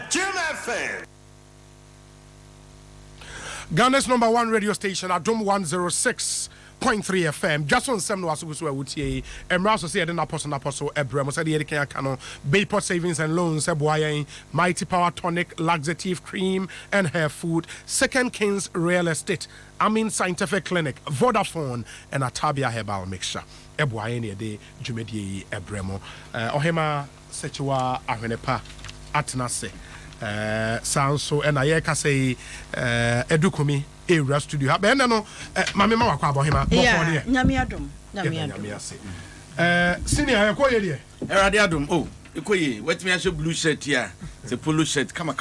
Jim FM. Ghana's #1 radio station at Dom 106.3 FM. Dwaso Nsem no asugusu awutie. Emra so say na apostle Ebrem so dey kan aka no Bayport Savings and Loans eboyen Mighty Power Tonic Laxative Cream and Hair Food, Second Kings Real Estate, Amin Scientific Clinic, Vodafone and Atabia Herbal Mixture. Eboyen ne dey dwumedie Ebrem. Ohema sechiwa ahwenepa atnase. Sanso and Ayeka say Edukumi area studio. Ben no mama ma wakwa bohema bofo de. Nyame adom. Senior ekoye de. Erade adom. Oh, ekoye. Wetimi asho blue shirt here. The polo shirt. Come.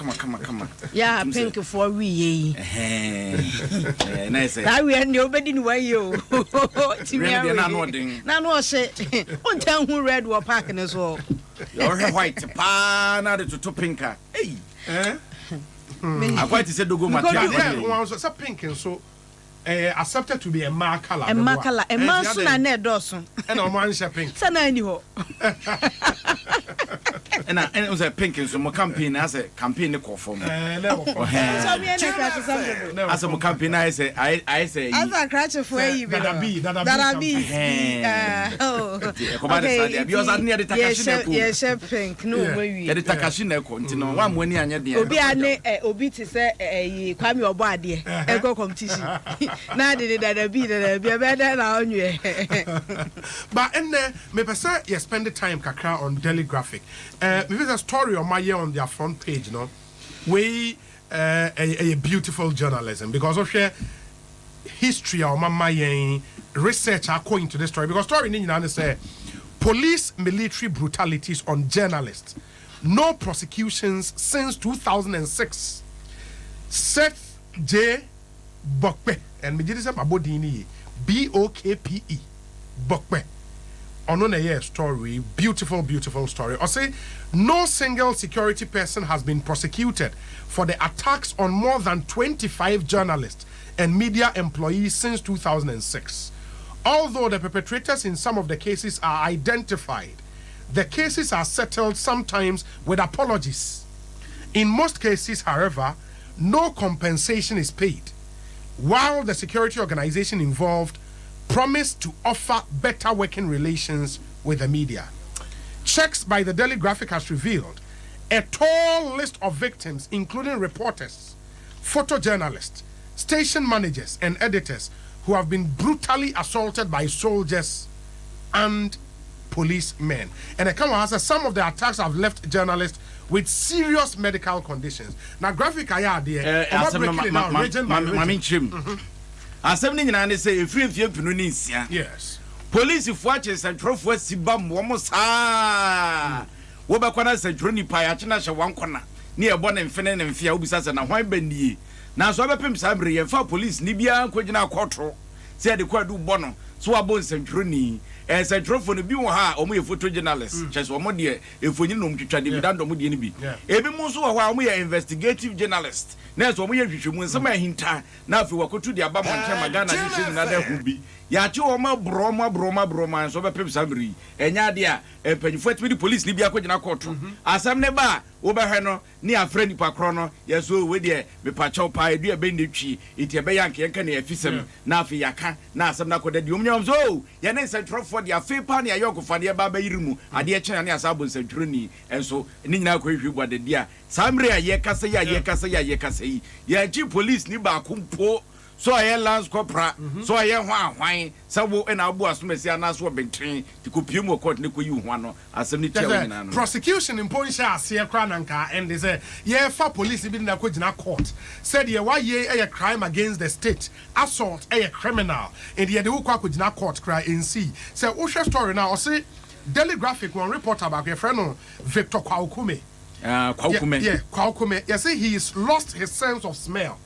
Yeah, pink for we ye. Nice. That we and nobody know you. Na no say. On tell who red were parking as well. You're white. Pa na de to pinka. Hey. I quite said dogo material. One was a pink and so accepted to be a mark color. A mark color. A man soon and a dozen. And a man shopping. Sana anyhow. And it was a pink and so more campaign as a campaign call for me. As a campaign, I say, as a cratch for you. That'll be. Yes, pink. No way. The Takashina continue. One when you are the Obi to say, come your body, and go competition. Now did that be better on you. But and me person you spend the time kakra on Daily Graphic. Maybe a story on my year on their front page, no. We a beautiful journalism because of share history of my research according to the story because story in say police military brutalities on journalists. No prosecutions since 2006. Seth J. Bokpe and me did say Abodini BOKPE Bokpe. On a year story, beautiful story. I say no single security person has been prosecuted for the attacks on more than 25 journalists and media employees since 2006. Although the perpetrators in some of the cases are identified, the cases are settled sometimes with apologies. In most cases, however, no compensation is paid, while the security organization involved promised to offer better working relations with the media. Checks by the Daily Graphic has revealed a tall list of victims, including reporters, photojournalists, station managers, and editors who have been brutally assaulted by soldiers and policemen. And some of the attacks have left journalists with serious medical conditions. Now, graphic I are there. Assembly nyina say efie pinu ni nsia. Yes. Police fuache centrofo sibam wo mo saa. Wo be kwana centro ni pa ya chena hye wankona. Ni ebo na mfene na mfia obisa se na hwan banie. Na so abepem sabre ye fa police ni bia kwagina akotro. Se de kwadu bono. So abon centro ni centrofo no bi wo ha omo ye photojournalist. Chese omo de efonyi no mtwitwa de bidando mo de ni bi. Ebi mo so wo ha omo ye investigative journalist. Na so omo ye hwehwemu nsema hinta na afi wakotu de aba monche magana de hye na da hubi. Ya che omo broma so bepem sabri. Enya de a empanyifo atimi police ni bia kwagina akotro. Asam ne ba wo be hwe no ni afra nipa kro no yeso we de me pacho pa edu ebe ndetwi iti ebe yank yenka na afisem na afi yaka na asam na koda de omnyom so ye ne central for the afipa na yokofade e ba ba yirimu ade e kyena ne asabo central ni enso ni nyina ko hwi bode dia samre ye kasa ya ye chi police ni ba kumpo so I lance copra, so I wine, Sabo and Abu Asmesia Nas were bentrin to Copium court Nico you one as a prosecution in Poncha, Sia Crananka, and they say, yeah, for police in the Kujina court. Said, yeah, why ye a crime against the state, assault a criminal, and the Uka Kujina court cry in sea. So, Usha story now, say, Daily Graphic one report about your friend Victor Kwaukume. Kwaukume. Yes, he has lost his sense of smell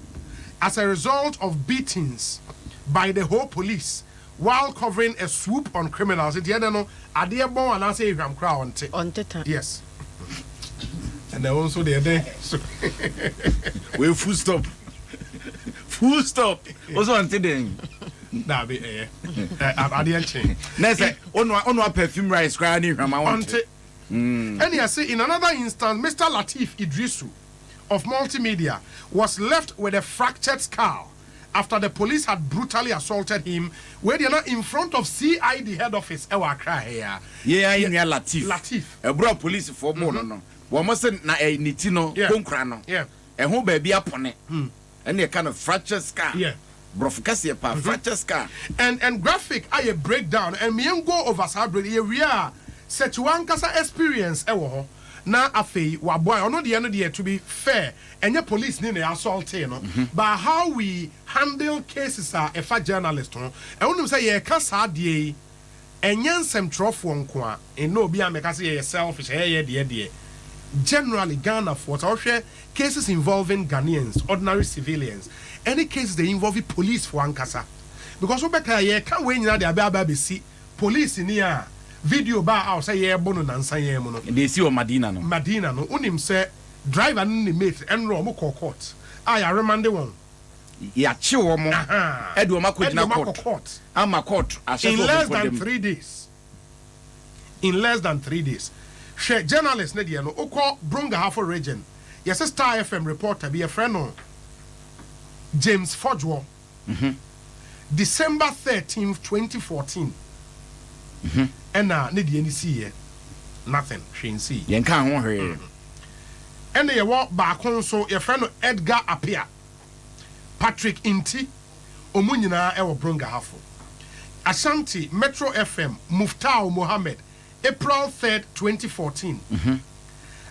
as a result of beatings by the whole police while covering a swoop on criminals. It no adiebon and say ram crowd on yes. And then also the other we full stop. Also on today. That be adian chain. Next on perfume rice crying ram I want. And you see, in another instance, Mr. Latif Idrisu of Multimedia was left with a fractured skull after the police had brutally assaulted him, where they are not in front of CID head office. Yeah, Latif. Latif. A bro police for more no. One must na a nitino, concrano. Yeah. A home baby upon it. And a kind of fractured scar. Yeah. Brofcasia pa fractured scar. And graphic, I a breakdown, and me go over Sabri, we are such one casa experience, na afei wa boy ono de no de to be fair enye police ni na assault no but how we handle cases are a journalist no e wonu say ye ka sa de enye nsem trofo nko a eno obi ameka say ye selfish ye de generally Ghana for hwe cases involving Ghanaians, ordinary civilians, any cases they involve police for ankasa because obeka ye ka we nyina de aba be si police ni a video ba out say ye bono nansan ye mu no they see on Madina no unim say driver ni mate enro mo court I remand one ya chi wo mo edu ma ko dina court ama court in less than 3 days share journalist ne no okọ Brunga Hafo region yes Star FM reporter be a friend no James Fodwo December 13th 2014 and ne de any see nothing she see yen kan ho hwe and ye walk back so your friend Edgar Apia Patrick Inti omunyina e wo Brunga Hafo Ashanti Metro FM Muftau Mohammed April 3rd 2014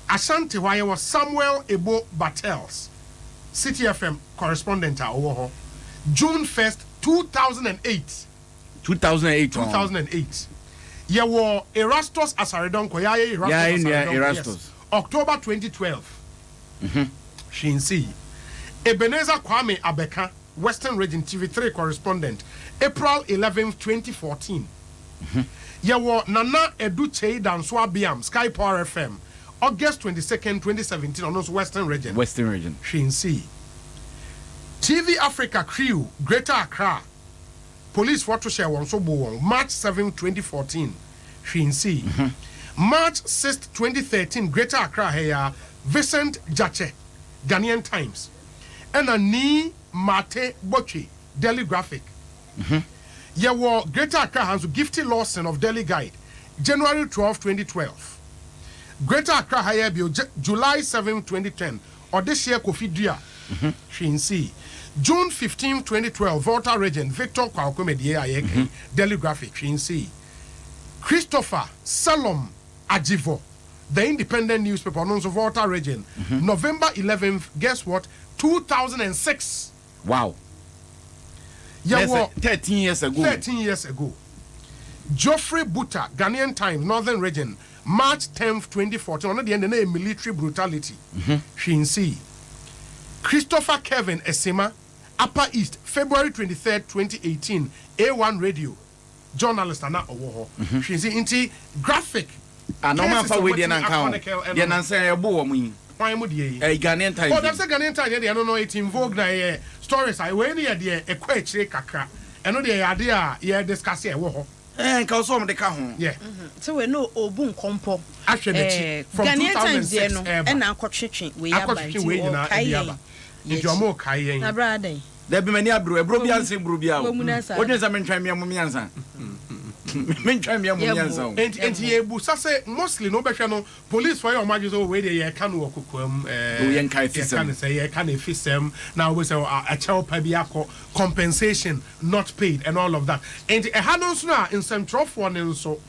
Ashanti why was Samuel Ebo Battels City FM correspondent June 1st 2008 Ye wo Erastus Asaredonko Erastus October 2012 Shinsi Ebenezer Kwame Abeka Western Region TV3 correspondent April 11th 2014 Ye wo Nana Eduche Danswa Biam Sky Power FM August 22nd 2017 on Western Region Shinsi TV Africa Crew Greater Accra Police for to share one so March 7th 2014 Shinsi March 6th 2013 Greater Accra here Vincent Jache Ghanaian Times and a ni Mate Bochi Daily Graphic Ye wo Greater Accra has Gifty Lawson of Daily Guide January 12 2012 Greater Accra here July 7 2010 or this year Kofi Dua Shinsi June 15 2012 Volta Region Victor Kwakomedie Ayeke Daily Graphic Shinsi Christopher Salom Ajivo the independent newspaper on Volta Region November 11th guess what 2006 wow yeah 13 years ago Geoffrey Buta Ghanaian Times Northern Region March 10th 2014 on the end of military brutality Shinsi Christopher Kevin Esima Upper East February 23rd 2018 A1 Radio journalist ana owo ho she say inti graphic normal for we dey nan kan dey nan say e bo wo mu why mu dey Ghanaian Times oh dem say Ghanaian Times dey no it invoke na stories I we dey dey e kwa chire kakra eno dey ade a ye discuss e wo ho nka so mo de ka ho yeah so we no obu nkompo ahwe de from Ghanaian Times 2006 e na akotwetwe we ya ba ti if you more kai na brother there be many abro bi anse bro bi a o dey say mentwan me mo ansa mentwan me mo ansa enti ye bu sase mostly no be hwe no police for your magic so we dey ye kan wo kokoam yen kai fisem kan say ye kan fisem now we say a child pa bi akọ compensation not paid and all of that enti e ha no so na in central for ne so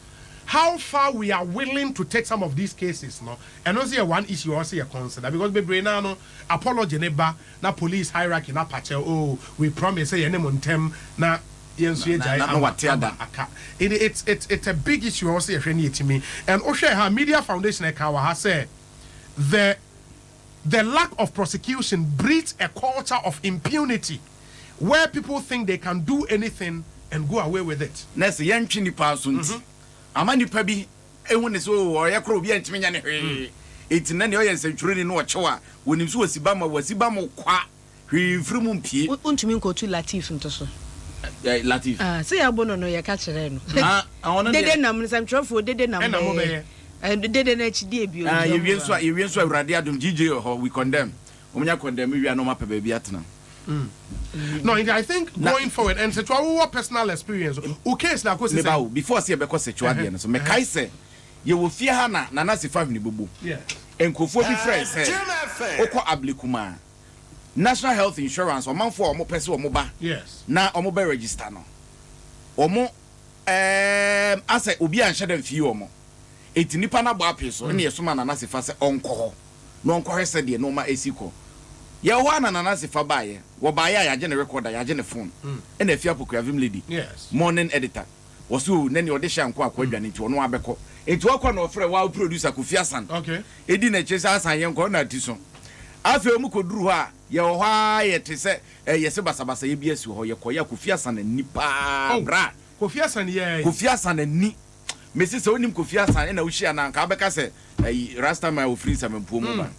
how far we are willing to take some of these cases no and also one issue also a consider because be now no apology neba na police hierarchy na pache oh we promise say any montem na yensu aka it's a big issue also ehwe etimi and ohwe ha media foundation e ka wa ha say the lack of prosecution breeds a culture of impunity where people think they can do anything and go away with it next yentwi nipa so nti amani pa bi ehune so o ye kro bi antimi nya ne hwe etina ne o ye nsantwure ne o chewa wonim so wasiba mo kwa hwe mfirimu mpie untumi nkotu Latif ntoso Latif say abono no ye ka kire no dede nam nsantwrefo dede nam na mo be and the next day be you so awurade adom GJ ho we condemn omunya condemn we are no mapa baby atena. No, I think going forward and so our personal experience okay so like say before say be ko setua de so me kai say ye wo fie ha na nana se fa hwene bobo enkofo bi friends okọ ablikuma National Health Insurance omanfo omo pese omo ba na omo be register no omo ase obi an hye fie omo eti nipa na bo apeso ne yesoma nana se fa se onko ho no onko hese de no ma esiko ye ho nana se fa baaye wo baaye ya je ne recorder ya je ne phone e na afia poku avim lady morning editor wosu ne ne ode hye anko akwadwane nti ono abeko eti okọ na ofre wa producer Kofia San edi na chesa asan ye nko na tiso afi omu koduru ho a ye ho a ye te se ye se basabasa ye bia si ho ye koya Kofia San nipa bra Kofia San ye Kofia San ni mesi se onim Kofia San na wuhia na nka abeka se rasta ma ofri samempo mu ba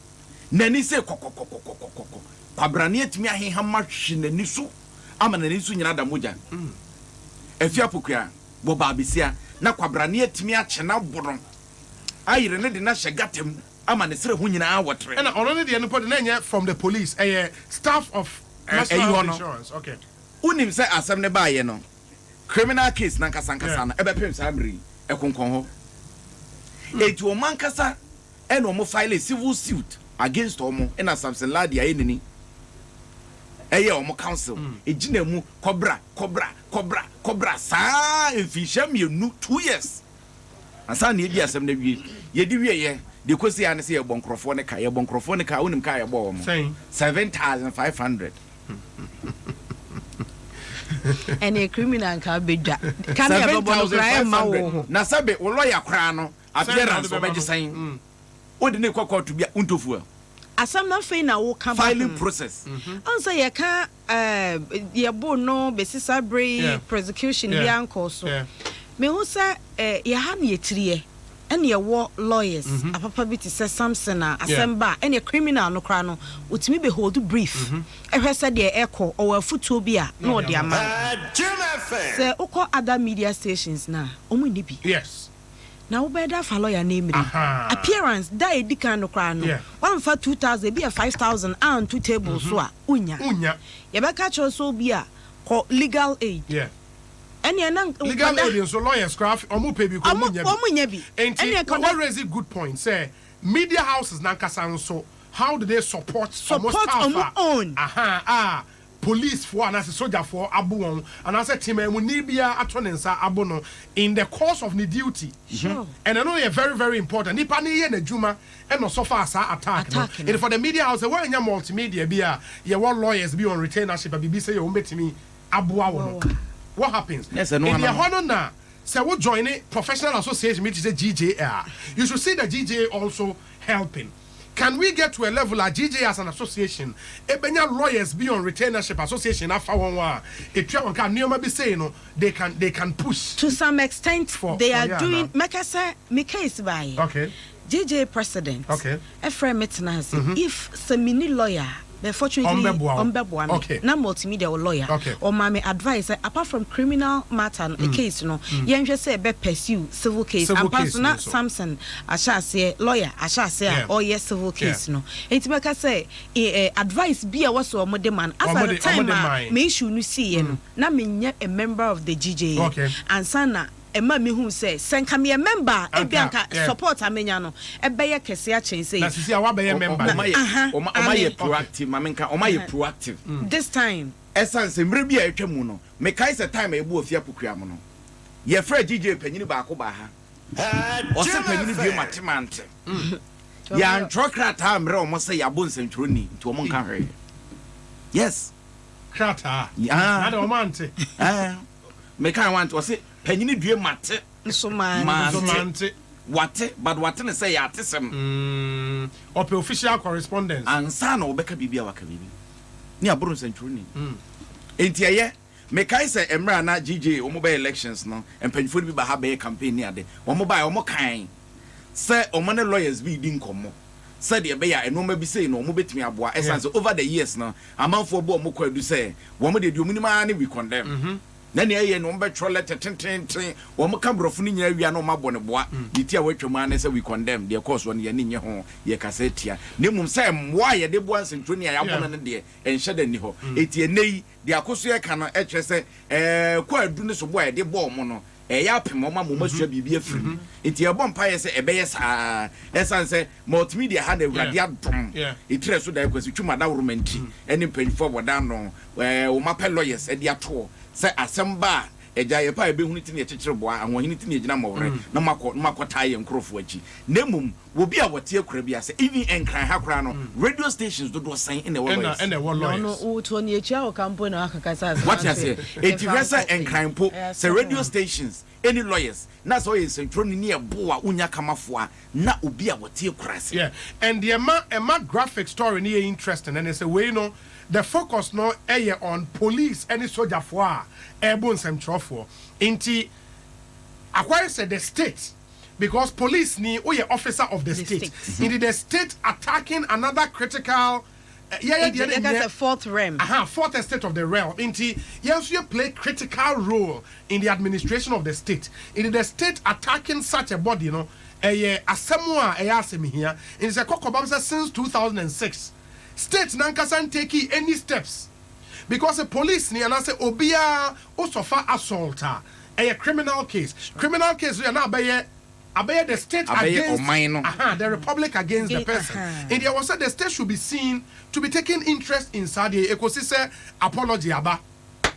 nani se kokokokokokoko kwabrane atimi aheha ma hwe nani so ama nani so nyina da moja afia pokua bo ba besia na kwabrane atimi ache na boron ayire ne de na hyegatem ama ne sere ho nyina wotre and already the anybody na from the police staff of National Insurance okay unim say asem ne ba ye no criminal case na kasankasa na ebe pem samri ekonkon ho etu o mankasa eno mo file a civil suit against omo ena Samson Ladi ayenini eye omo council ejina mu cobra sa enfisham yenu 2 years asa na edi asem na wie yedi wie ye de kosi ane se ye bonkrofo ne ka ye bonkrofo ne ka onim ka ye bo omo 7,500 and a criminal can be can have a na sabe wo lawyer kra no appearance obeji sign o de ne kokko to bia untofu asam na fe na wo ka filing process answer ye ka ye bo no besisa bray prosecution bi anko so me hu say ye ha na ye tiriye ene ye wo lawyers apapa bi ti say Samson na asemba ene criminal no kra no utimi be hold brief ehwe say de eko o afutuo bi a na o de ama say ukọ other media stations na omu ni bi yes na wo be da fa lawyer name appearance da edika no kra no one for 2,000 be a 5,000 and 2 tables so a unya ye be ka cho so bi a legal aid legal aid so lawyers craft omu pay bi ko omunya bi and what raise a good point say media houses na nkasa so how do they support on own police for and as a soldier for abu won and as a team mu ni bia atonensa abu no in the course of the duty and I know you're very very important nipa ni ye na djuma and no so far sa attack no and for the media house when nya multimedia bia ye want lawyers be on retainership bibi say you betimi abu awo what happens yes, if you hono na say we join a professional association which is a GJA you should see the GJA also helping. Can we get to a level like GJ as an association? Ebenya lawyers be on retainership association afa one wa. Etwa on can nioma be say no they can push to some extent they are doing makasa me case by. Okay. GJ president. Okay. Efrem Metnas if semini lawyer unfortunately okay. Na multimedia or lawyer or mama advice apart from criminal matter a case no yenhwe say be pursue civil case and personal Samson ashase lawyer ashase or yes civil case no it make us say advice be a was or man as at the time me issue no see no na me a member of the GJ and sana Emma me who say senka me a member ebianka support amenya no ebeye kese a chen say na sisi awa be member omaye proactive mamenka omaye proactive this time essence mre bia etwa mu no me kai se time ebu ofia pokua mu no ye fra GJ panyini ba ko ba ha o se panyini bi matemante ya ntrokrata mre o mo se ya bo nsentwoni nti o mo nka hwe yes krata na do mante me kai want o se panyini due mate so mante but what ne say ya tesem ope official correspondence ansa na obeka bibia waka bibi ni aburu century enti eye me kai say emra na GJ o mobile elections no empanyfo bi ba ha be campaign ni ade o mobile o mo kan say o money lawyers bi di nkomo say de be ya enoma bi say no o mo betimi aboa essence over the years no amanfo bo o mo kwadu say wo mo de di omunima ni we condemn na ne aye no mbetro letter tententen wo mo kambrofo ni nyina wia no mabɔ ne boa di ti a watwam an say we condemn the course one ye ne nye ho ye kasetia ne mum say mwa ye de boa nsentro ni ya bɔ no de enhye da ni ho etie nei de akoso ye ka no kyerɛ sɛ kwa adu ne so boa ye de bɔ mo no ya pem mo ma mo masua bibia firi enti e bɔ mpa ye sɛ ebɛyɛ saa esan sɛ multimedia ha na awurade adom etire so da kwasi twuma da romanti ene mpanifo boda no wo mapɛ lawyers e de ato sɛ asɛmba eja ye pa ebe hunu ti ne kyekere boa anwohene ti ne gyina mawore na makɔta ye nkrofo akyi nemum wo bi a wɔte akura bi ase even enkran ha kora no radio stations do sign in the lawyers no o to ne akyi a kampo na akakasa what you say enti resa enkran po say radio stations any lawyers na so ye sentro ni e boa unya kamafoa na obi a wɔte akura ase yeah and the ema graphic story ni interesting and it's a way no the focus no on police any soldier for airborne some for inti acquire said the state because police ni officer of the state in the state attacking another critical the fourth realm fourth estate of the realm inti yes you play critical role in the administration of the state in the state attacking such a body asemwa asemi here in the kokobamsa since 2006 state nankasan take any steps because the police ni anase obia osofa assault a criminal case we are now abeye the state against the republic against the person and there was said the state should be seen to be taking interest in Saudi ecosystem apology aba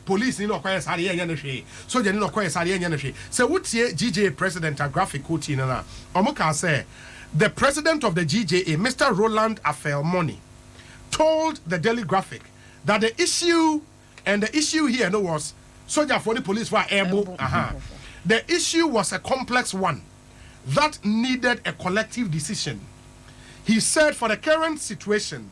police ni no kwere Saudi enya ne hwe soldier ni no kwere Saudi enya ne hwe say wotie GJA president a graphic quote na omuka say the president of the GJA Mr. Roland Afelmoni told the Daily Graphic that the issue here was soldier for the police were able. The issue was a complex one that needed a collective decision. He said for the current situation,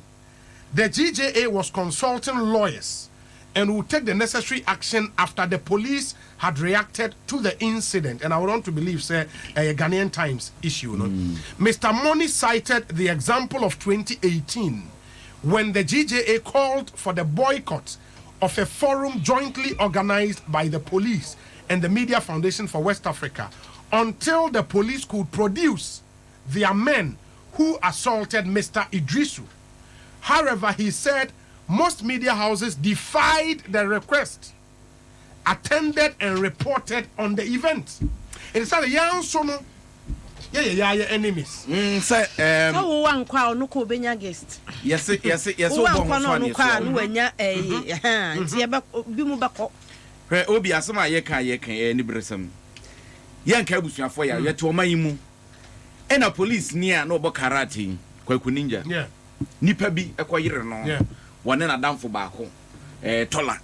the GJA was consulting lawyers and would take the necessary action after the police had reacted to the incident. And I would want to believe, say, a Ghanaian Times issue. No? Mr. Money cited the example of 2018 when the GJA called for the boycott of a forum jointly organized by the police and the Media Foundation for West Africa until the police could produce their men who assaulted Mr. Idrisu. However, he said most media houses defied the request, attended and reported on the event. It said, young son. Yeah, enemies. So one crowd no ko benya guest. Yes. One kwano no kwa no wanya nti bi mu bako. Hwe obi asema ye kan ni bresam. Ye nka abusuafo ya yeto mayimu. Ena police ni a no bo karate kwaku ninja. Yeah. Nipa bi ekoyire no. Yeah. Wone na damfo baako. Tola.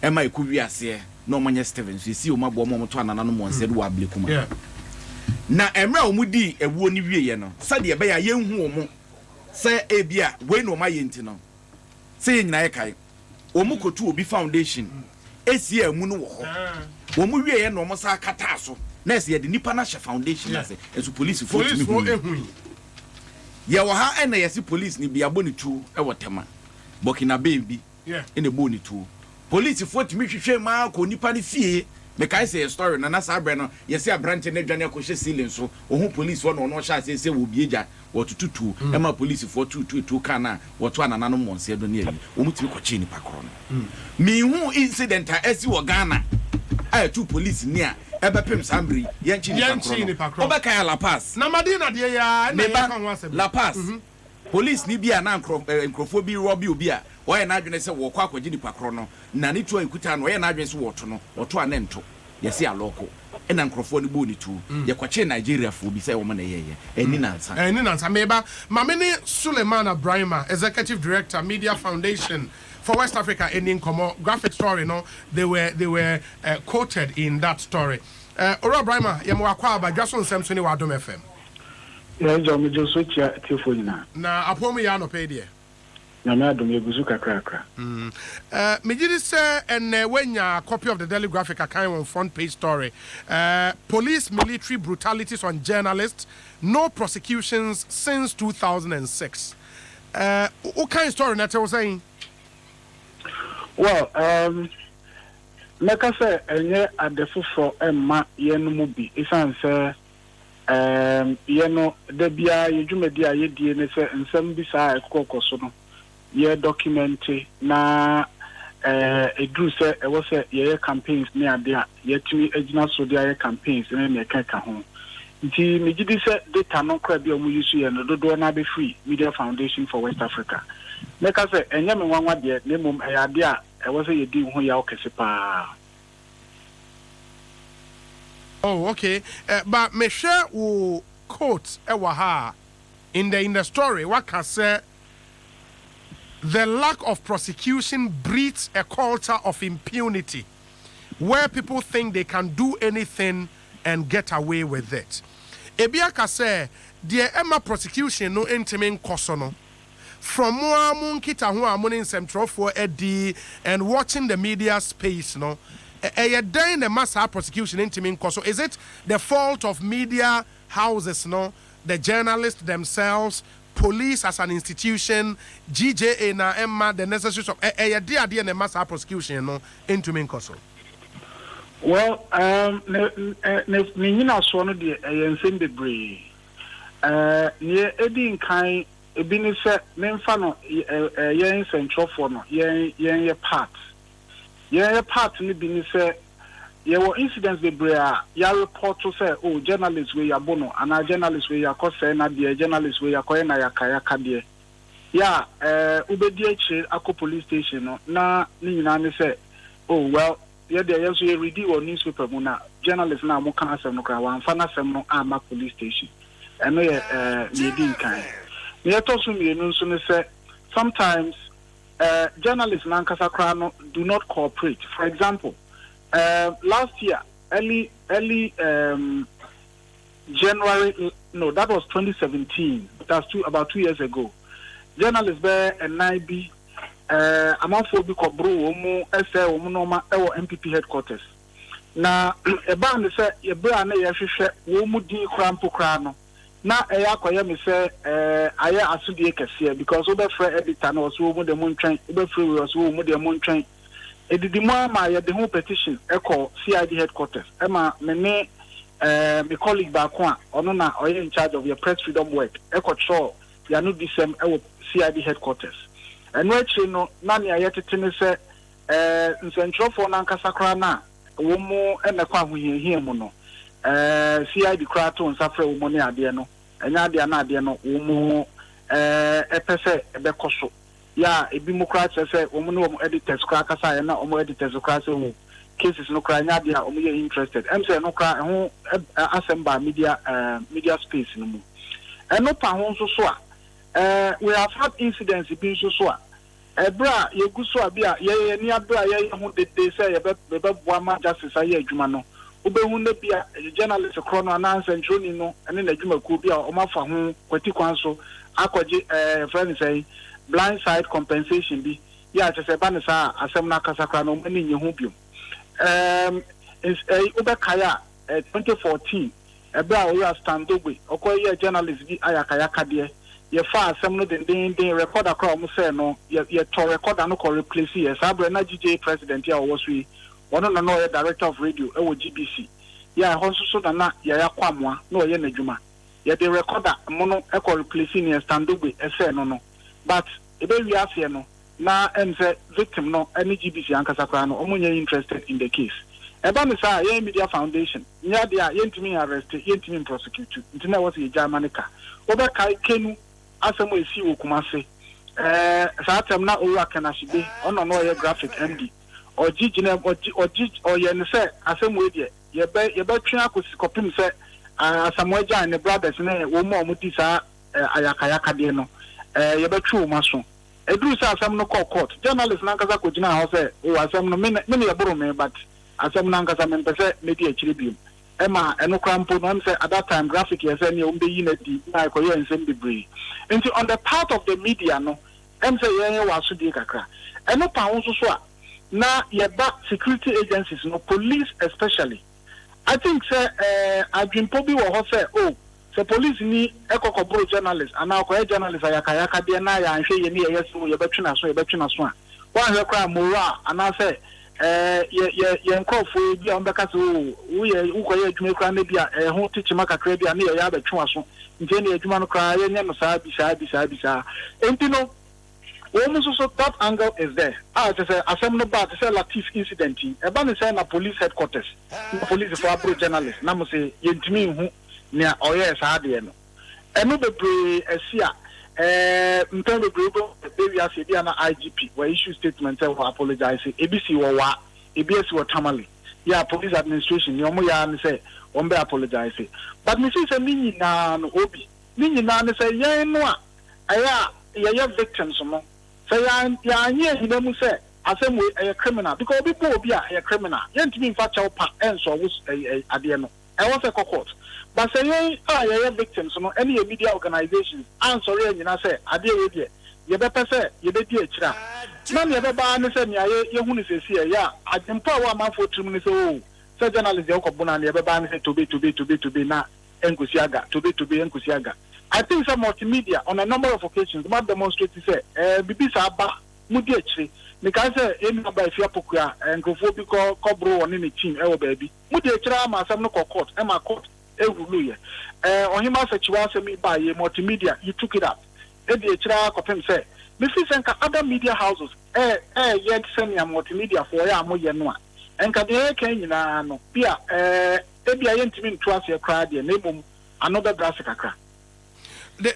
Ema eku wiase no manya Steven so si o mabo mo to anana no mo nse do ablekuma. Yeah. Na emra omudi ewuo ni wieye no sade be ya yenhu omo se ebia we no mayenti no se nyina ye kai omu kotu obi foundation esi amu no wo ho omu wieye no omo sa kata so na ese ye de nipa na hye foundation na se esu police fo tumi hu ye wo ha ena yesi police ni bia boni tu e wotema bokina baby ene boni tu police fo tumi hwehwe ma ko nipa ne fie me kai say story na sabre no yesi abrante na dwane akohye ceiling so ohun police wo no no sha say wo bieja wo tututu e ma police fo tutu kana wo to anana no monse do na yi wo mutimi kochi ni pakoro no mi hu incident a esi wo Ghana a two police ni a ebepem sambri yanchi ni pakoro obeka La Paz na madina de ya na ya kan wasem La Paz police ni bia na nkrofo bi robi obi a oye na adwene se wo kwa akwaji ni pakoro no na ni to ekuta no oye na adwene se wo to no wo to anento yesi aloko ena nkrofo ni boni tu ye kwache Nigeria fo bi se wo na yeye eni nansa meba mamene Suleiman Abrahima executive director Media Foundation for West Africa in Komo graphic story no they were quoted in that story Ora Abrahima ye mo akwa ba Dwaso Nsem so ni wa Dom FM ya jo me jo so chia telefoni na apomu ya no pe de na me adom yeguzu kakra me gidi say and wenya copy of the Daily Graphic account on front page story police military brutalities on journalists no prosecutions since 2006 what kind of story that was saying well meka say enye adefo for emma ye no mu bi isan say ye no da bia ye dwumadi a ye die ne say nsem bi saa ekokoso no ye document na edru say e wo say ye campaigns ne ade a ye tumi agina so dia campaigns ne me ka ho nti me gidi say data no kra bia mu use ye no dodo na be free Media Foundation for West Africa meka say enye me nwanwa de ne mum e ade a e wo say ye di ho ya okese pa. Oh, okay. But me share wo quote ewa in the story what can say the lack of prosecution breeds a culture of impunity where people think they can do anything and get away with it. Ebia ka say the Emma prosecution no intimin koso no from more kita ho amon nsem trofo edi and watching the media space no then the mass prosecution intimin koso. Is it the fault of media houses no, the journalists themselves, police as an institution, GJA na Emma the necessary of the mass prosecution no intimin koso? Well, Nina Swan, the Nsem Debree. Near Eddie Kai, a Binisa, Memfano, Yen Central for no, Yen part. Yen part in the Binisa, there were incidents Debree, ya report to say, oh, journalists were Yabono, and our journalists were Yakosena, the journalists were Yakoena Yakayaka, dear. Ya, Ubediache, Ako police station, na Nina say, oh, well. Yeah, there is a read or newspaper. Journalists now more can say no crowd. Fana say no ama police station. And no leading kind. Me also me no so say sometimes journalists na nkasa crowd do not cooperate. For example, last year early January, no, that was 2017. That's about 2 years ago. Journalists there and NIB. Amafo bi kobro omu ese omu noma ewo MPP headquarters na eba ne se ebra na ye hwehwe omu din krampo kra no na eya akoye me se aye asudie kese because obe frɛ editor na oso omu de montwen obe frɛ we oso omu de montwen edidi mo ama ye de ho petition ekɔ CID headquarters ema me me colleague ba ko a ono na oye in charge of your press freedom work ekɔ tro ya no disem ewo CID headquarters. And actually, no, Nani, I yet to say, Central for Nankasakra, Womo, and the Kwahu here, Mono, CID Krato and Safra Umoni Adiano, and Nadia Nadiano, Umo, Epese, Becoso. Ya, a Bimocrat say, Womo editors, Krakasa, and not editors of Crasso cases no cry, Nadia, Omo interested. I'm saying no cry, who assemble media space no more. And no Pahon so. We have had incidents being so. Bra, you go so abia, ye near bra, ye who they say about Wama justice, I hear Jumano. Ube who be a journalist, a chrono announce and Junino, and then the Juma could be a Omafa whom, Quetiquanso, Aquaji, friend say, blind side compensation be, ya just a banasa, a semna Casacrano, many in Yubium. It's a Ubekaya, 2014, a bra, we are stand over, or journalist be Ayakayaka dear. Ye fa some no den record across say no ye to record no ko replace ye sabre na GJ president ya was we one no no director of radio e wo GBC ya honso so na ya kwamwa no ye nadwuma ye the recorder mo no e ko replace ni standogbe e say no but e be wi afi no na em say victim no any GBC ankasa kra no omunye interested in the case e ba me say ye Media Foundation nya dia ye ntimi arrest ye ntimi prosecute ntina was ye Germanica oba kai kenu asemo esi okumase saatem na owa kanashibe ono no ye graphic MD ogigina oye ne se asemo edie ye be twa akosikopim se asamo agya ne brothers ne wo mo omuti sa ayakayaka de no ye be twa omaso eduru sa asem no court journalist na nkasa kogina ho se o asem no me ye boro me but asem na nkasa me pese media akire biom Emma and Okrampo, no say at that time graphic yes any unity na koye nsem debree. And on the part of the media no, say ye was di kakra. And no pa so so na ye back security agencies no police especially. I think say adwimpo bi wo ho say oh the police ni ekokobro journalist and now koye journalist ayakayaka de na ya anhwe ye ni ye so ye betwena so a. One hwe kra mora and I say nkɔfo bi a ɔmbɛka sɛ wokɔyɛ adwuma koraa no bi a ho tekyema kakra bi a ne yɛyɛ abɛtwe aso nti ne adwuma no koraa yɛnyɛ no saa bisaa enti no wɔn nso so that angle is there te sɛ asɛm no ba te sɛ Latif incident yi ɛba ne sɛ na police headquarters na police for apro journalist na mo sɛ yɛntumi nhu nea ɔyɛ saa adeɛ no ɛno bebree asi a mpɛn bebree bɔ baby ase bi na IGP were issue statement say for apologize ebisi wɔ wa ebi esi wɔ tamale yeah police administration ni ɔmo ya ne sɛ ɔmo bɛ apologize but me say me nyinaa no obi me nyinaa ne sɛ yɛn no a ɛyɛ yɛyɛ victims no sɛ yɛanyɛ hina mu sɛ asɛm wɔ ɛyɛ criminal because obi bɔ obi a ɛyɛ criminal yɛntumi mfa kyɛw pa ɛnsɔ wo adeɛ no ɛwɔ sɛ court but say yɛyɛ victims no any media organizations ansɔre anyina sɛ adeɛ wɔ deɛ yɛbɛpɛ sɛ yɛbɛdi akyira na ne yɛbɛbaa ne sɛ nea yɛhu ne sɛsi ɛyɛ a adempa a wɔ amanfoɔ tirim ne sɛ sɛ journalist yɛ wokɔbo no a ne yɛbɛbaa ne sɛ tobe na ɛnkosi aga tobe ɛnkosi aga I think some multimedia on a number of occasions might demonstrate say bibi sa ba mudi akyire because any number if you apokua nkofo bi ko bro won ne team e wo baabi mudi akyire ama asem no court e ma court e rule ye ohima sachiwa asem ba ye multimedia you took it up e di akyire akopem say me fi senka other media houses yet send ya multimedia for ya amoye no a enka de kan nyina no bia e bia ye ntimi nto ase kra de na emom another drastic akra.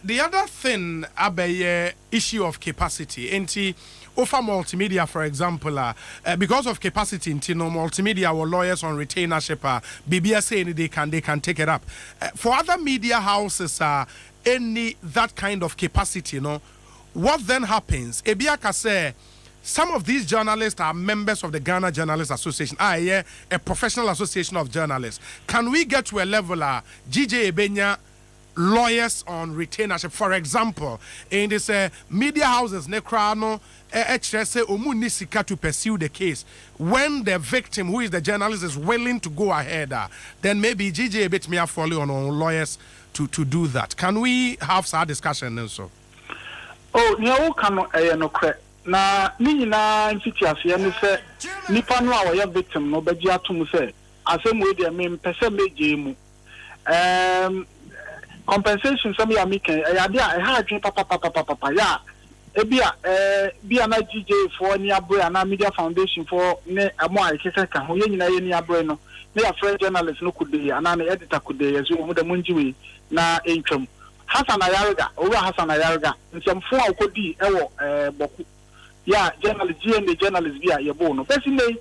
The other thing about issue of capacity, offer multimedia, for example, because of capacity, multimedia or lawyers on retainership, BBS saying they can take it up. For other media houses, any that kind of capacity, what then happens? Ebiaka say some of these journalists are members of the Ghana Journalists Association, a professional association of journalists. Can we get to a level, GJ Ebenya? Lawyers on retainership, for example, in this media houses, Necrano, Omunisika to pursue the case. When the victim, who is the journalist, is willing to go ahead, then maybe GJ bit me follow on lawyers to do that. Can we have some discussion also? Oh, no, cannot no credit. Na ni na mfiti ase ne se nipa no a woyɛ victim no bɛgye atom se asɛm we de me mpɛsɛ meje mu compensation some ya making ya dia e ha adwen papa ya ebia bia na GJ for ni abro na media foundation for ne amo a keke ka ho ye nyina ye ni abro no ne ya friend journalist no kude ana na editor kude yeso mu da munjiwe na entwam Hassan Ayarga over Hassan Ayarga nsɛmfo a okodi ɛwɔ boku ya journalist GN journalist bia ye bo no besi ne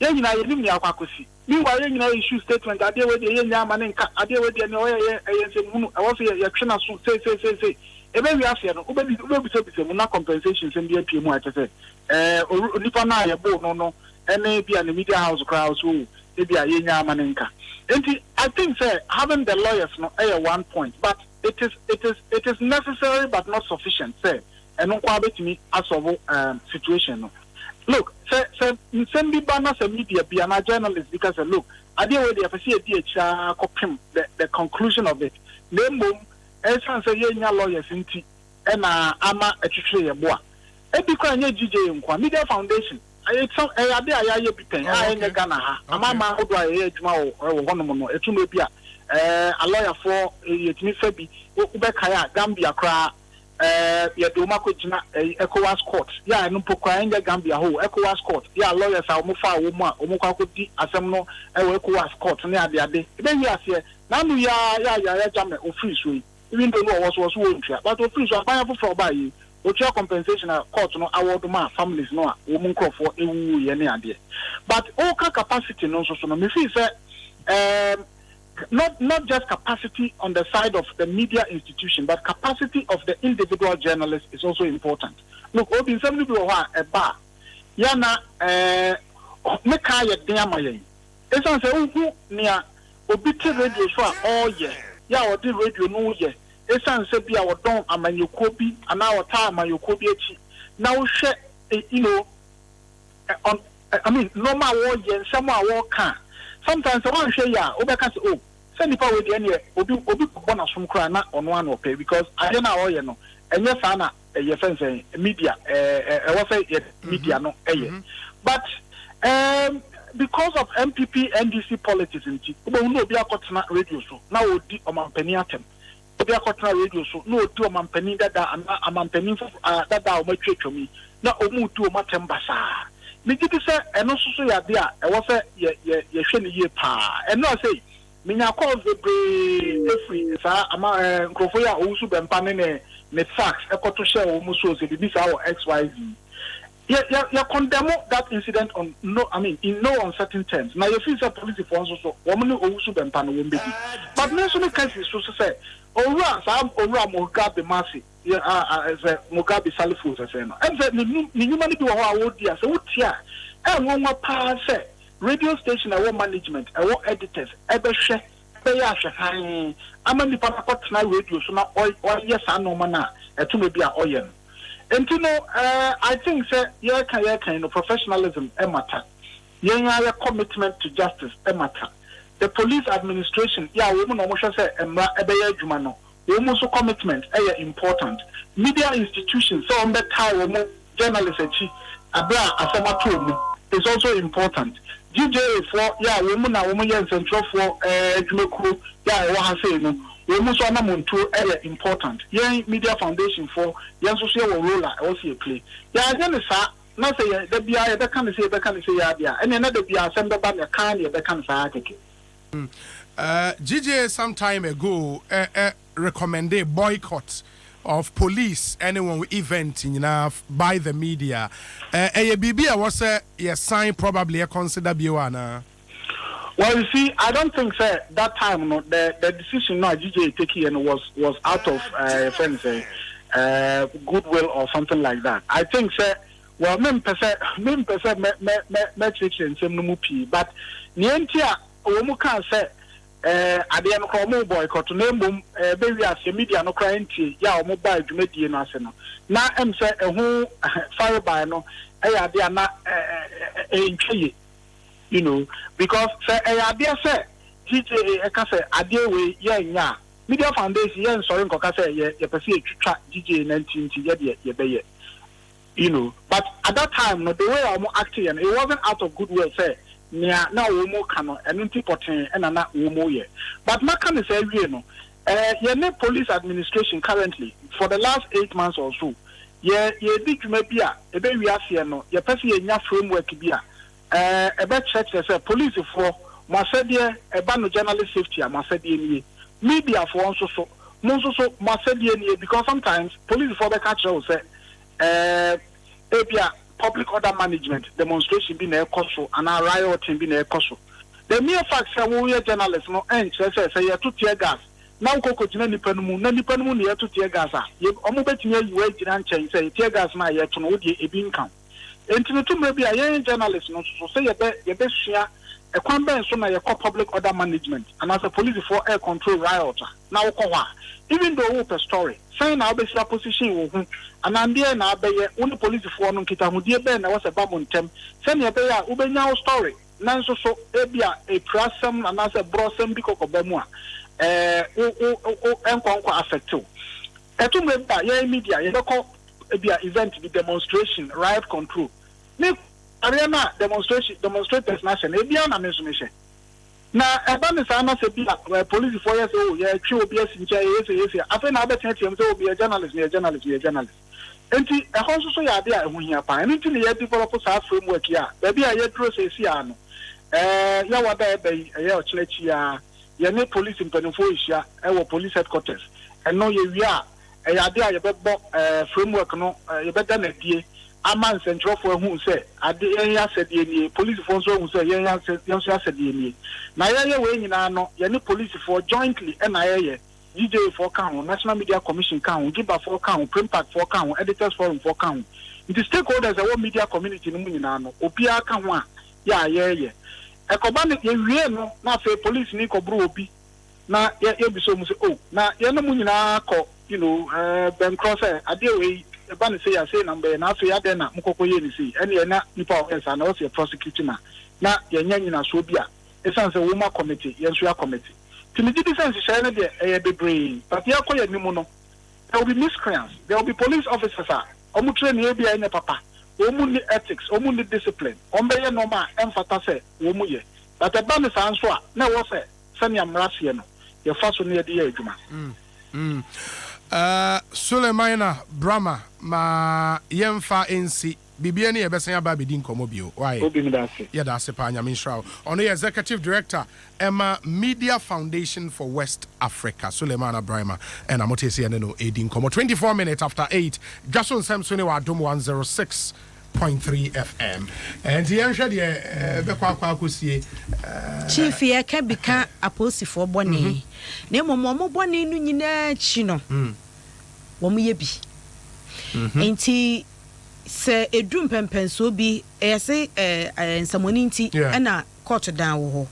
ye nyina ye nim ni akwakosi meanwhile ye nyina issue statement ade we de ye nya ama ne nka ade we de ne oyɛ nsɛm hunu ɛwɔ so ye twena so say ebe wi afia no obebi se mu na compensation sɛ bia pie mu a tese nipa na ye bo no ene bia ne media house crowd so e bia ye nya ama ne nka enti I think say having the lawyers no one point but it is necessary but not sufficient say eno kwa betimi asolve situation no. Look, say send me banner media be an journalist because look, I deal with the FCA the conclusion of it. Name Esan say ye lawyers inti and ama a chitre boa. Because GJ in Media Foundation. It's some a day I be paying. I ain't Ghana. Ama who do I or one more a tumopia. A lawyer for a Fabi, Ubekaya, Gambia cry. Ya do mako jina ECOWAS court ya no pokwa nge Gambia ho ECOWAS court ya lawyers a mo fa wo mu a mo kwa kodi asem no ECOWAS court ne ade ade be wi ase na no ya jam office we even though no was wo ntwa but office aban afofo ba yi o twa compensation court no award ma families no a wo mu nkrofo ewu ye ne ade but all capacity no so no me feel say not just capacity on the side of the media institution, but capacity of the individual journalist is also important. Look, Obi Nsem bi wa a bar. Yana me ka ye den amaye. Esan se unhu nia obi te radio so a all ye. Ya odi radio no ye. Esan se bia wo don amanyeko bi ana wo ta amanyeko bi echi. Na wo hwe I mean normal wo ye nsem a wo kan. Sometimes I want to share ya obeka say oh send nipa we dey na obi ko na som kra na ono an opɛ because ade na oye no enye fa na ye fense media was say media no eye but Because of MPP NDC politics in T, we will be a cotton radio so now we'll do a penny atom. Be a cotton radio so no do a penny that a man penny that I will treat to me. Now move to a matembasa. Me did say and also say ya there I was a ye shiny ye pa and no say me call the free ama Crofoya also been panning ne facts a cotton share almost so this our XYZ. Yeah, condemn that incident on in no uncertain terms. Now you feel the police force also woman also been panning baby. But national cases so say Ora Mugabe Masi, as a Mugabe Salifus, as and the human being who are dear, so here, and one more pass radio station, our management, our editors, ever share, pay us a high. I'm only Papa radio, so now, or yes, I know mana, to maybe a oil. And you know, I think, sir, yeah, kind of professionalism, a matter. Yeah, commitment to justice, a matter. The police administration, yeah, women almost say, Jumano, almost commitment, important. Media institutions, so on that time, journalists, is also important. DJ for, yeah, women, yes, and so for, Jumeku, yeah, what I say, no, almost one amount to important. Yeah, media foundation for, yeah, social role, also play. Yeah, then, sir. Not say, the BI, the can say, yeah, and another BI, send the band, a kind of the can say, GJ some time ago recommended boycott of police anyone event by the media. BB was a sign probably a consider Biwana. Well, you see, I don't think that time the decision now GJ taking was out of friends goodwill or something like that. I think well men metrics and some but Nientia Omuka said at the end of my boycott name baby as a media no crying tea, ya mobile to make the national. Now I'm say a whole fire by no they are not you know, because say say GJ I can say a day way yeah media foundation yeah sorry Coca say yeah perceive track GJ 19 yeah you know, but at that time no the way I'm acting and it wasn't out of goodwill say now womo cano and important and not womo ye. But my can say no. Your police administration currently for the last 8 months or so. Yeah, big maybe a baby no. Your person in framework be a bad church as a police for Macedia, a ban of journalist safety, Macedia media for also so most so Macedia because sometimes police for the catcher will say public order management demonstration being a cost and a rioting being a cost. The mere fact that we are journalists no end say you to tear gas. Now Coco Nipanumu near to tear gas. You almost near you wait and change say tear gas my yet to know the income. And to maybe a young journalist no so say your best share a convent so now public order management and as a police for air control riot. Now even though we a story, sign our best position and I'm there now by only police for no kita who dear Ben was a babuntem, send your bear Ubenya story. Nanso so ebia a prasam and as a brosem because of Bemua enquanko affecto. Etu member ye media ye call ebia event the demonstration riot control. Me arena demonstrators nation ebia na mention. Now, about the Sana Sabia, police for years, oh, yeah, true, be a sincere, yes, I think other times will be a journalist. And a house so idea when you are anything the developers have framework, yeah, baby, I yet draw say, Siano. Yawa bay, a year church, yeah, no police in Penifoisia, our police headquarters, and no, you are a idea, you better framework, no, you better than a dear. A man central for who say, at the area said the police force who say, young said the now, way in no, any police for jointly, NIA, DJ for count, National Media Commission count, Giba for count, Print Pack for count, Editors Forum for count. It is stakeholders, our media community, no, Opia can yeah. A command, you know, not say police Nico Broby. Now, you'll be so much. Oh, now, you're no munina, you know, Ben Crosser, a dear way. The ban say I say number and after ya then Mukoko Yenisi, and you're not Nipa and also a prosecutor. Now, you're in a Sobia. It's a woman committee, Yansua committee. To me, this is a be brain, but you are quite Nimono. There will be miscreants, there will be police officers, Omutre Nebia in a papa, Omuni ethics, omuni discipline. Ombeye normal emphata say womuye. But a ban is answer. Na wo say send ya mrasie no. Your first one near the adwuma. Sulemana Brahma ma yemfa NC Bibia ni ebesen aba bedi nkomo bio. Why? Yeah, that's a panya minshraw. On the executive director Emma Media Foundation for West Africa. Sulemana Brahma and Amotesi no edi nkomo 24 minutes after 8. Dwaso Nsem so ne wa dom 106.3 FM. And the answer the be kwa akosie chief ye ka bika aposifo bone. Na momo bone no nyina chi no. Wo mo ye bi. Enti se edum pempenso bi ese nsamoni nti na court down wo ho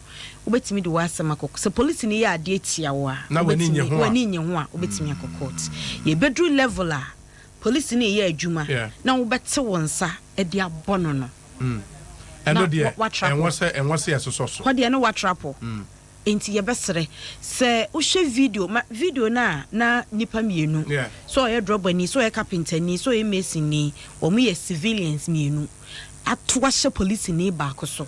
obetimi de wasema kokko se police ni ya ade tia wo a wani nye ho a obetimi akọ court ye bedru level a police ni ya adwuma na wo bete wonsa e de abono no eno de enwo se yesoso ko de no watrapo enti ye besere se wo hwe video na nipa mienu so ye drop ni so ye carpenter ni so ye mason ni o mu ye civilians mienu atwa hye police ni ba koso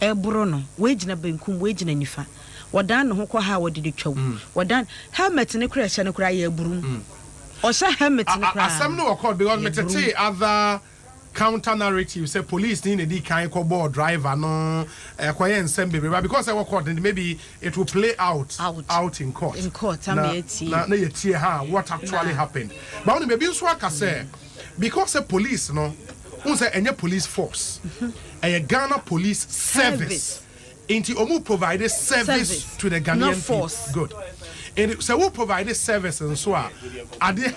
e bro no we gina benkum we gina nifa wadan no ho ko ha wode de twaw wadan helmet ne kura hye ne kura ye burum o hye helmet ne kura asem no record because metete other counter narrative say police need the kind of board driver no quiet nsem bebe because I work maybe it will play out in court na yetie ha what actually happened but when maybe so aka say because the police no who say any police force a Ghana police service into omu provide service to the Ghanaian force good and so we provide this service and so ade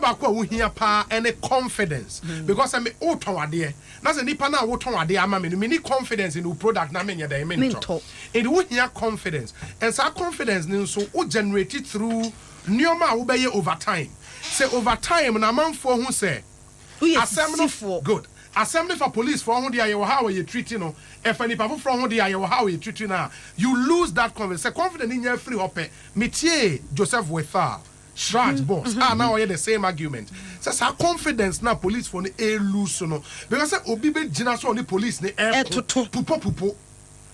ba ko wo hia pa any confidence because I me o ton ade na say nipa na wo ton ade ama me ni confidence in the product na me nya da me to and wo hia confidence and so confidence ni so o generate it through nioma wo be ye over time say over time na manfo hu say assembly for good assembly for police for hu dia ye how you treating no if any people from hu dia ye how you treating na you lose that confidence say confidence in your free hope metie Joseph Wetha Shraj boss now you the same argument say sa confidence na police for no lose no because say obi be gina so on the police ni pupo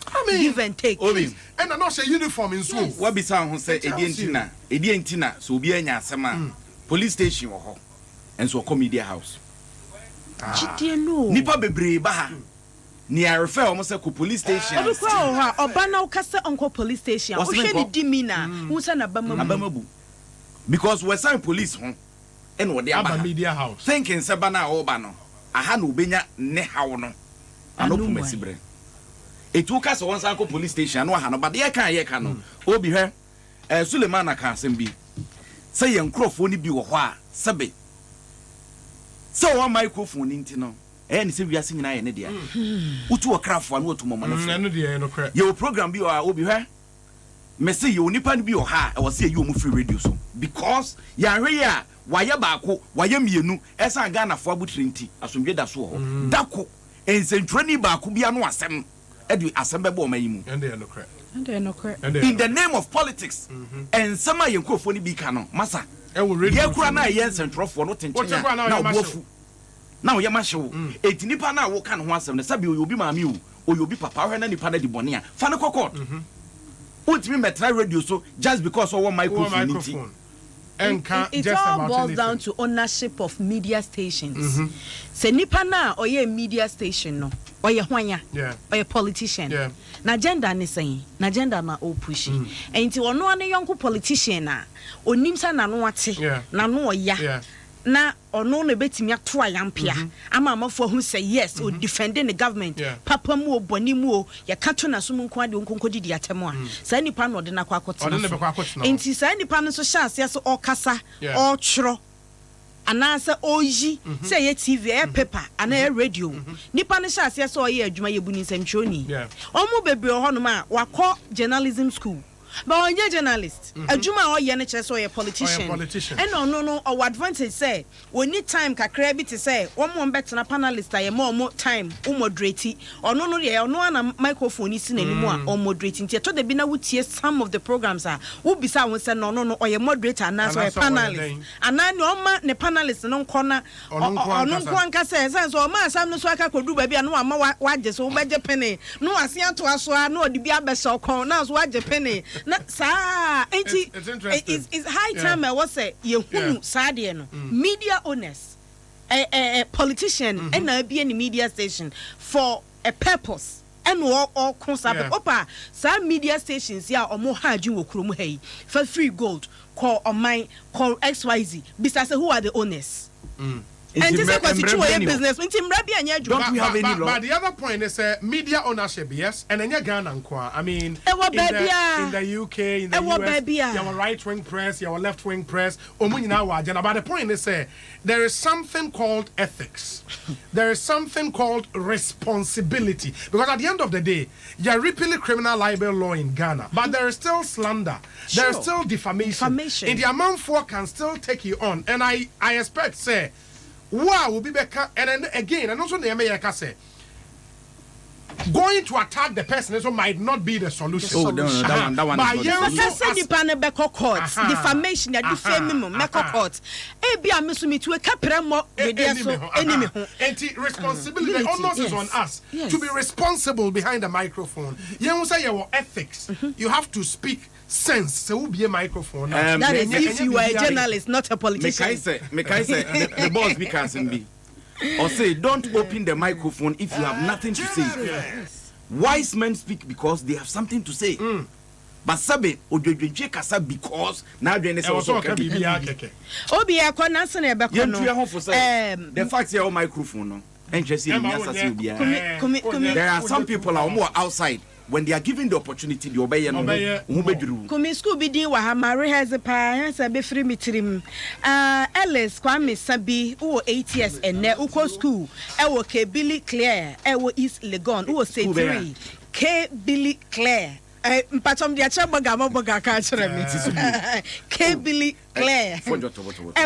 I mean give and take and I not say uniform in so what be sound who say edientina so obi anya asema police station wo ho and so media house nipa bebre ba ha ni I refer almost say police station obi kwa ho oba na ukase onko police station wo hwe ni dimina hu say na bamabu because we sign police ho and wo de aba media house thinking say ba na oba no aha na obenya ne hawo no anopu masibre etu ka so won sanko police station no aha no ba de ye ka no obi hwe Suleiman na ka asem bi say ye nkrofo ni bi wo ho a sebe so one microphone nti no ni se wiase nyina ye ne dia utu okrafo anu otu momo no no dia no kra ye program bi o obi hwe me say ye onipa ni bi o ha e wo say ye omu free radio so because ya hwe ya waye baako waye mienu esa Ghana fo abutire nti asomdwe da so ho dako ensentrani baako bia no asem edu asem bebo o mayimu and they no kra in the name of politics and some ye nkrofo ni bi ka no masa ye kura na ye nsentrofo no tenchen na wofu na wo ye mahyew etinipa na wo ka no ho asem ne sabi oyobi maami o oyobi papa hwe na nipa na di bone a fa ne kokot utimi metra radio so just because of one microphone it all boils down to ownership of media stations se nipa na oye media station no oye hwanya oye politician na agenda ne sen na agenda na o push enti ono ane yonko politician na onim sa na no ate na no oya na ono no betimi ato ayampia ama amafo hu say yes o defending the government papa mu oboni mu o ya kato na so mu nko ade nkonko didi atemu a sa nipa no de na kwa akotena enti sa nipa no so hyase so okasa o twro anasa oyi say ye TV e paper ana e radio nipa no hyase so ye adwuma ye buni nsɛmtwoni omu bebre ho no ma wakɔ journalism school but on your journalist adwuma o ye ne kire so ye politician and no our advantage say we need time kakra bi to say one more betena panelist aye more time o moderate ono no ye ono na microphone isi na nimu a o moderate nti to de bi na wutie some of the programs a wo bisa won say no oye moderator na so ye panelist ana ne o ma ne panelist no nko na ono nko anka say so o ma asam no so aka kodu ba bia no ama waje so wo beje pene no ase ato aso a no odi bi abesa okon na so waje pene na sa it's high time I was say ye hunu sa de no media owners a politician and na be any media station for a purpose and all concept opa sa media stations ya omo ha adwun wo krom ha yi for free gold call on my call XYZ bisa say who are the owners and this is business. Don't we have any law? But the other point is media ownership, yes, and then Ghana. I mean, in the UK, in the US, your right-wing press, your left-wing press. But the point is there is something called ethics. There is something called responsibility. Because at the end of the day, you're repealing criminal libel law in Ghana, but there is still slander. There is still defamation. And the amount for can still take you on. And I expect, say, wow, will be back, and then again, and also the America say, going to attack the person also might not be the solution. Oh, no, that one. But defamation, defamation, court. Responsibility, the onus is on us to be responsible behind the microphone. You say your ethics. You have to speak sense. So be a microphone. That is if you are a journalist, not a politician. Make I say the boss because be. Or say, don't open the microphone if you have nothing to say. Yes. Wise men speak because they have something to say. But sabe odwedwe kasa because now join say also can be obi e ko na se na be ko no the fact your microphone no enchese ni asase obi there are some people are more outside. When they are given the opportunity, the obey no bedru. Kumi school be di wa ha mare has pa hansa be free mitrim. Ellis Kwame Sabi who 8 years and ne uko school. E wo K Billy Claire, e wo East Legon, who say 3. K Billy Claire. Mpatom dia chaboga maboga ka chere me. K Billy Claire. E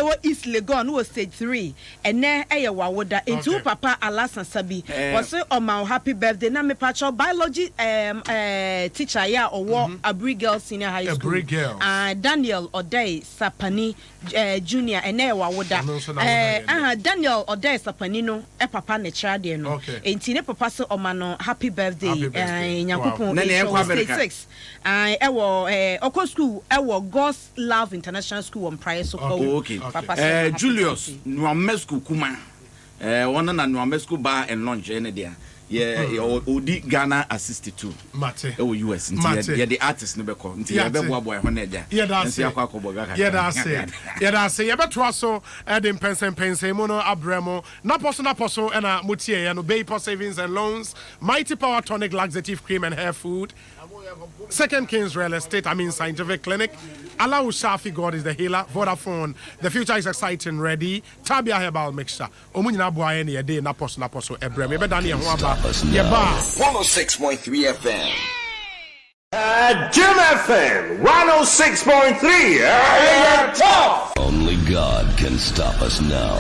wo East Legon who stage 3 and ne e wa woda into papa Alasan Sabi was say on my happy birthday na me pacho biology teacher ya owo Abri Girls Senior High School Daniel Odei Sapani Junior and ne wa woda Daniel Odei Sapani no e papa ne chade no enti ne papa so o ma no happy birthday nyakopon 6 e wo okọ school e wo God's Love International School on prior so Julius Nwame School kuma one na Nwame School bar and lunch ene dia odi Ghana assist2 mate US nti the artist no be ko nti ye be boa ho na dia nti akwakoboga ka da say ye beto so the pensen mo no abremo na poso na mutie ye no Bayport Savings and Loans, Mighty Power Tonic Laxative Cream and Hair Food, Second Kings Real Estate, Scientific Clinic, Allahu Shafi, God is the healer, Vodafone, the future is exciting, ready, Tabia Herbal Mixture, Omunyina Boa any day, na poso ebrem, ebe dani ho aba, ye ba 106.3 FM. Jim FM 106.3. Only God can stop us now.